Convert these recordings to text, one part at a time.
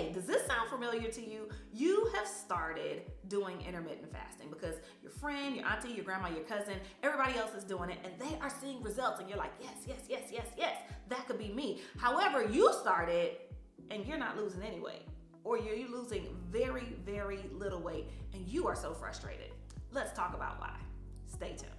Hey, does this sound familiar to you? You have started doing intermittent fasting because your friend, your auntie, your grandma, your cousin, everybody else is doing it and they are seeing results and you're like, yes, that could be me. However, you started and you're not losing any weight, or you're losing very, very little weight and you are so frustrated. Let's talk about why. Stay tuned.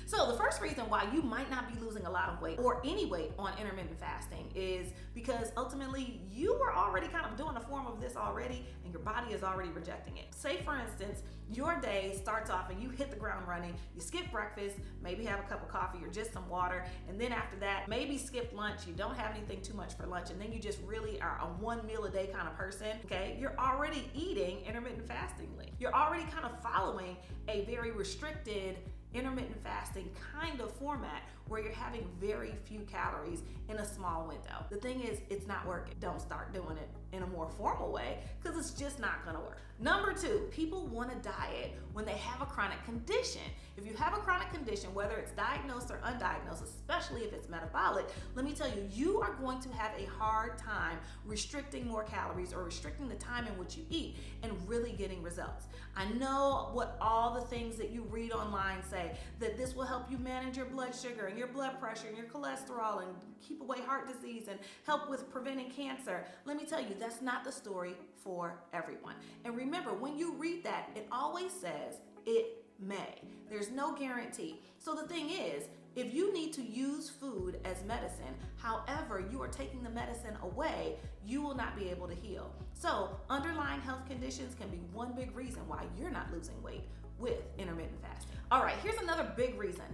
So the first reason why you might not be losing a lot of weight or any weight on intermittent fasting is because ultimately you were already kind of doing a form of this already and your body is already rejecting it. Say for instance, your day starts off and you hit the ground running, you skip breakfast, maybe have a cup of coffee or just some water, and then after that, maybe skip lunch, you don't have anything too much for lunch, and then you just really are a one meal a day kind of person, okay? You're already eating intermittent fastingly. You're already kind of following a very restricted intermittent fasting kind of format where you're having very few calories in a small window. The thing is, it's not working. Don't start doing it in a more formal way because it's just not gonna work. Number two, people want to diet when they have a chronic condition. If you have a chronic condition, whether it's diagnosed or undiagnosed, especially if it's metabolic, let me tell you, you are going to have a hard time restricting more calories or restricting the time in which you eat and really getting results. I know what all the things that you read online say, that this will help you manage your blood sugar and your blood pressure and your cholesterol and keep away heart disease and help with preventing cancer. Let me tell you, that's not the story for everyone. And remember, when you read that, it always says it may. There's no guarantee. So the thing is, if you need to use food as medicine, however you are taking the medicine away, you will not be able to heal. So underlying health conditions can be one big reason why you're not losing weight with intermittent fasting. All right, here's another big reason.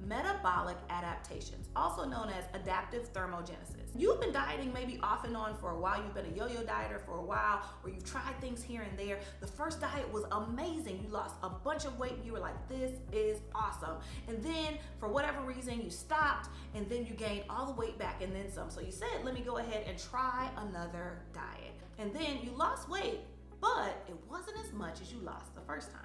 Metabolic adaptations, also known as adaptive thermogenesis. You've been dieting maybe off and on for a while. You've been a yo-yo dieter for a while, or you've tried things here and there. The first diet was amazing. You lost a bunch of weight. You were like, this is awesome. And then for whatever reason, you stopped and then you gained all the weight back and then some. So you said, let me go ahead and try another diet. And then you lost weight, but it wasn't as much as you lost the first time.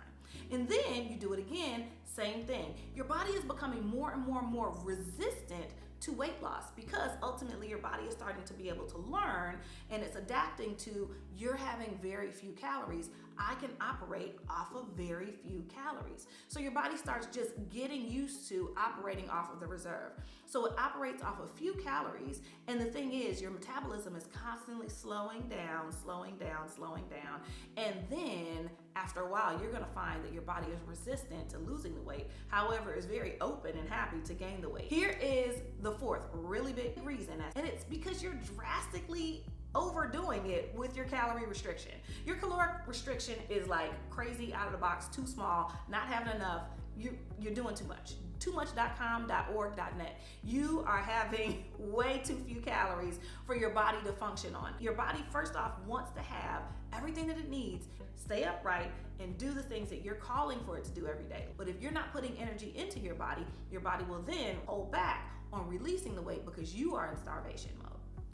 And then you do it again, same thing. Your body is becoming more and more resistant to weight loss because ultimately your body is starting to be able to learn and it's adapting to you're having very few calories. I can operate off of very few calories. So your body starts just getting used to operating off of the reserve. So it operates off of few calories, and the thing is your metabolism is constantly slowing down, and then after a while you're gonna find that your body is resistant to losing the weight, however is very open and happy to gain the weight. Here is the fourth really big reason, and it's because you're drastically overdoing it with your calorie restriction. Your caloric restriction is like crazy, out of the box, too small, not having enough. You're doing too much. Toomuch.com, .org, .net. You are having way too few calories for your body to function on. Your body, first off, wants to have everything that it needs, stay upright, and do the things that you're calling for it to do every day. But if you're not putting energy into your body will then hold back on releasing the weight because you are in starvation mode.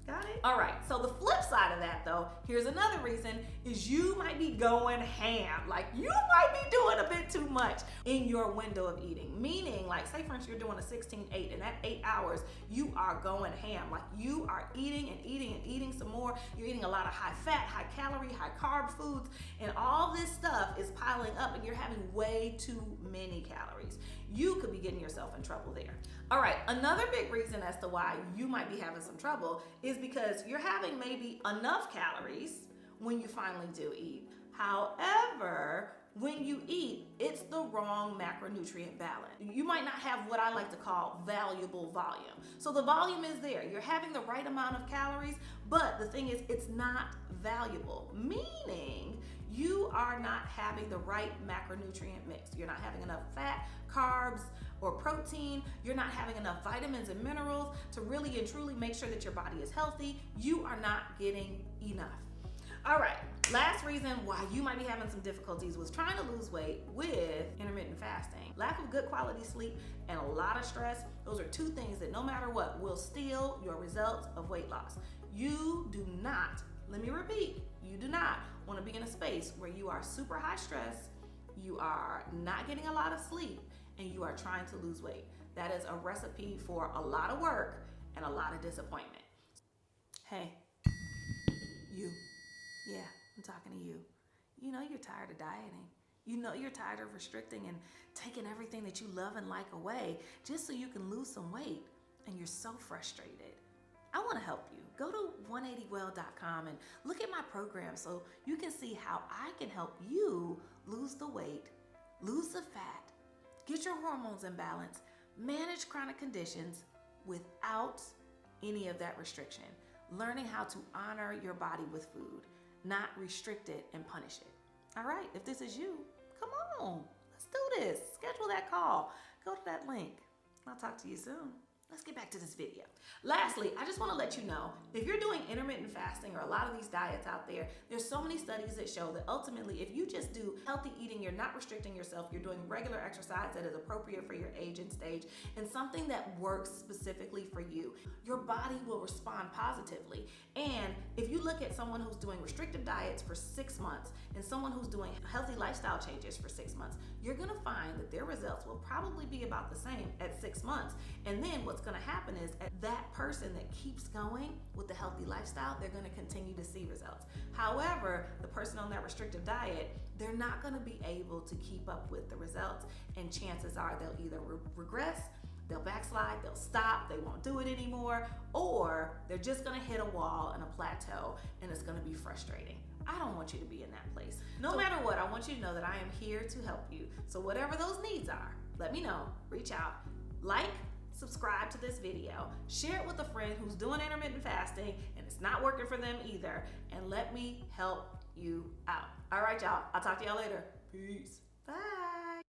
Got it? All right, so the flip side of that though, here's another reason, is you might be going ham. Like you might be doing a bit too much in your window of eating. Meaning, like say for instance, you're doing a 16-8 and that 8 hours, you are going ham. Like you are eating and eating some more. You're eating a lot of high fat, high calorie, high carb foods, and all this stuff is piling up and you're having way too many calories. You could be getting yourself in trouble there. All right, another big reason as to why you might be having some trouble is because you're having maybe enough calories when you finally do eat. However, when you eat, it's the wrong macronutrient balance. You might not have what I like to call valuable volume. So the volume is there. You're having the right amount of calories, but the thing is, it's not valuable, meaning you are not having the right macronutrient mix. You're not having enough fat, carbs, or protein. You're not having enough vitamins and minerals to really and truly make sure that your body is healthy. You are not getting enough. All right, last reason why you might be having some difficulties with trying to lose weight with intermittent fasting. Lack of good quality sleep and a lot of stress. Those are two things that no matter what will steal your results of weight loss. You do not, let me repeat, you do not want to be in a space where you are super high stress, you are not getting a lot of sleep, and you are trying to lose weight. That is a recipe for a lot of work and a lot of disappointment. Hey, you, yeah. I'm talking to you. You know you're tired of dieting. You know you're tired of restricting and taking everything that you love and like away just so you can lose some weight, and you're so frustrated. I want to help you. Go to 180well.com and look at my program so you can see how I can help you lose the weight, lose the fat, get your hormones in balance, manage chronic conditions without any of that restriction. Learning how to honor your body with food, not restrict it and punish it. All right, if this is you, come on, let's do this. Schedule that call. Go to that link. I'll talk to you soon. Let's get back to this video. Lastly, I just want to let you know, if you're doing intermittent fasting or a lot of these diets out there, there's so many studies that show that ultimately, if you just do healthy eating, you're not restricting yourself, you're doing regular exercise that is appropriate for your age and stage, and something that works specifically for you, your body will respond positively. And if you look at someone who's doing restrictive diets for 6 months and someone who's doing healthy lifestyle changes for 6 months, you're gonna find that their results will probably be about the same at 6 months. And then what's gonna happen is that person that keeps going with the healthy lifestyle, they're gonna continue to see results. However, the person on that restrictive diet, they're not gonna be able to keep up with the results, and chances are they'll either regress, they'll backslide, they'll stop, they won't do it anymore, or they're just gonna hit a wall and a plateau, and it's gonna be frustrating. I don't want you to be in that place. No matter what, I want you to know that I am here to help you. So whatever those needs are, let me know, reach out, like, subscribe to this video, share it with a friend who's doing intermittent fasting and it's not working for them either, and let me help you out. All right, y'all, I'll talk to y'all later. Peace. Bye.